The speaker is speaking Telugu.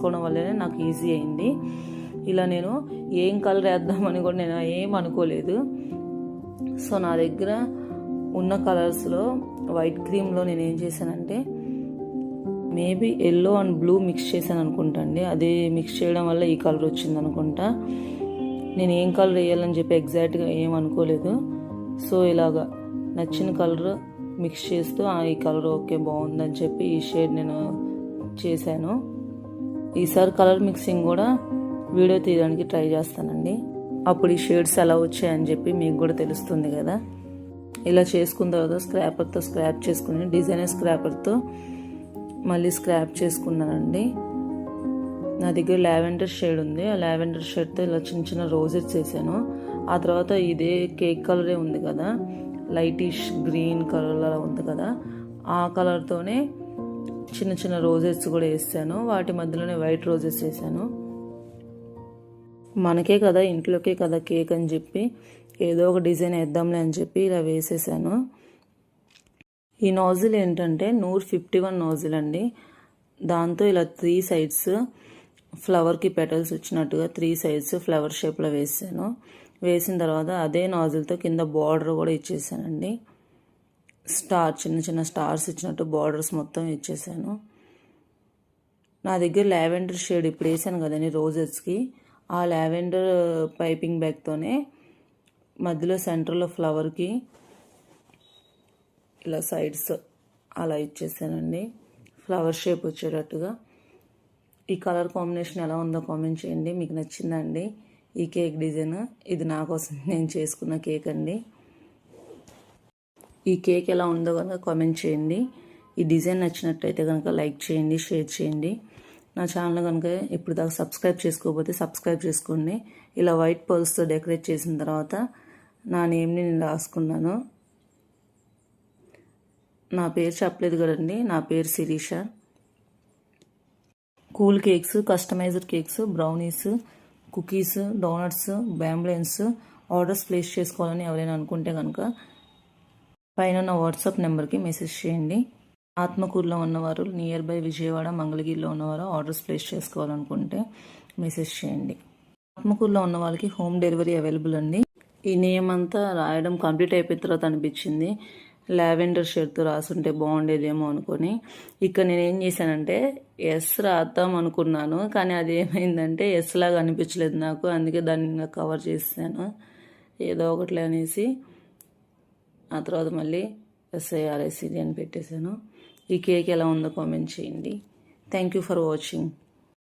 చేసుకోవడం వల్లనే నాకు ఈజీ అయింది. ఇలా నేను ఏం కలర్ వేద్దామని కూడా నేను ఏం అనుకోలేదు. సో నా దగ్గర ఉన్న కలర్స్లో వైట్ క్రీమ్లో నేను ఏం చేశానంటే maybe yellow and blue mix చేశాను అనుకుంటా అండి. అది మిక్స్ చేయడం వల్ల ఈ కలర్ వచ్చింది అనుకుంటా. నేను ఏం కలర్ వేయాలని చెప్పి ఎగ్జాక్ట్గా ఏం అనుకోలేదు. సో ఇలాగా నచ్చిన కలర్ మిక్స్ చేస్తూ ఈ కలర్ ఓకే బాగుందని చెప్పి ఈ షేడ్ నేను చేశాను. ఈసారి కలర్ మిక్సింగ్ కూడా వీడియో తీయడానికి ట్రై చేస్తానండి. అప్పుడు ఈ షేడ్స్ ఎలా వచ్చాయని చెప్పి మీకు కూడా తెలుస్తుంది కదా. ఇలా చేసుకున్న తర్వాత స్క్రాపర్తో స్క్రాప్ చేసుకుని డిజైనర్ స్క్రాపర్తో మళ్ళీ స్క్రాప్ చేసుకున్నానండి. నా దగ్గర లావెండర్ షేడ్ ఉంది. ఆ లావెండర్ షేడ్తో ఇలా చిన్న చిన్న రోజెస్ చేశాను. ఆ తర్వాత ఇదే కేక్ కలరే ఉంది కదా, లైటిష్ గ్రీన్ కలర్ అలా ఉంది కదా, ఆ కలర్తోనే చిన్న చిన్న రోజెస్ కూడా వేసాను. వాటి మధ్యలోనే వైట్ రోజెస్ వేసాను. మనకే కదా, ఇంట్లోకే కదా కేక్ అని చెప్పి ఏదో ఒక డిజైన్ వేద్దాంలే అని చెప్పి ఇలా వేసేసాను. ఈ నాజిల్ ఏంటంటే 151 నాజిల్ అండి. దాంతో ఇలా 3 సైడ్స్ ఫ్లవర్కి పెటల్స్ వచ్చినట్టుగా 3 సైడ్స్ ఫ్లవర్ షేప్లో వేసాను. వేసిన తర్వాత అదే నాజిల్తో కింద బార్డర్ కూడా ఇచ్చేసానండి. చిన్న చిన్న స్టార్స్ ఇచ్చినట్టు బార్డర్స్ మొత్తం ఇచ్చేసాను. నా దగ్గర లావెండర్ షేడ్ ఇప్పుడు వేసాను కదండి రోజెస్కి, ఆ లావెండర్ పైపింగ్ బ్యాగ్తోనే మధ్యలో సెంటర్లో ఫ్లవర్కి ఇలా సైడ్స్ అలా ఇచ్చేసానండి, ఫ్లవర్ షేప్ వచ్చేటట్టుగా. ఈ కలర్ కాంబినేషన్ ఎలా ఉందో కామెంట్ చేయండి. మీకు నచ్చిందండి ఈ కేక్ డిజైన్? ఇది నా కోసం నేను చేసుకున్న కేక్ అండి. ఈ కేక్ ఎలా ఉందో కనుక కామెంట్ చేయండి. ఈ డిజైన్ నచ్చినట్టయితే కనుక లైక్ చేయండి, షేర్ చేయండి. నా ఛానల్ కనుక ఇప్పుడు దాకా సబ్స్క్రైబ్ చేసుకోకపోతే సబ్స్క్రైబ్ చేసుకోండి. ఇలా వైట్ పర్ల్స్తో డెకరేట్ చేసిన తర్వాత నా నేమ్ని నేను రాసుకున్నాను. నా పేరు చెప్పలేదు కదండి, నా పేరు Sirisha. Cool cakes, customised cakes, brownies, cookies, donuts, బ్యాంబ్లెన్స్ ఆర్డర్స్ ప్లేస్ చేసుకోవాలని ఎవరైనా అనుకుంటే కనుక పైన ఉన్న వాట్సాప్ నెంబర్కి మెసేజ్ చేయండి. ఆత్మకూరులో ఉన్నవారు, నియర్ బై విజయవాడ, మంగళగిరిలో ఉన్నవారు ఆర్డర్స్ ప్లేస్ చేసుకోవాలనుకుంటే మెసేజ్ చేయండి. ఆత్మకూరులో ఉన్న వాళ్ళకి హోమ్ డెలివరీ అవైలబుల్ అండి. ఈ నేమ్ అంతా రాయడం కంప్లీట్ అయిపోయిన తర్వాత అనిపించింది లావెండర్ షేడ్తో రాసుంటే బాగుండేదేమో అనుకొని ఇక్కడ నేను ఏం చేశానంటే ఎస్ రాద్దాం అనుకున్నాను, కానీ అది ఏమైందంటే ఎస్ లాగా అనిపించలేదు నాకు. అందుకే దాన్ని ఇంకా కవర్ చేసాను ఏదో ఒకటి అనేసి. ఆ తర్వాత మళ్ళీ SIRICD అని పెట్టేశాను. ఈ కేక్ ఎలా ఉందో కామెంట్ చేయండి. Thank you for watching.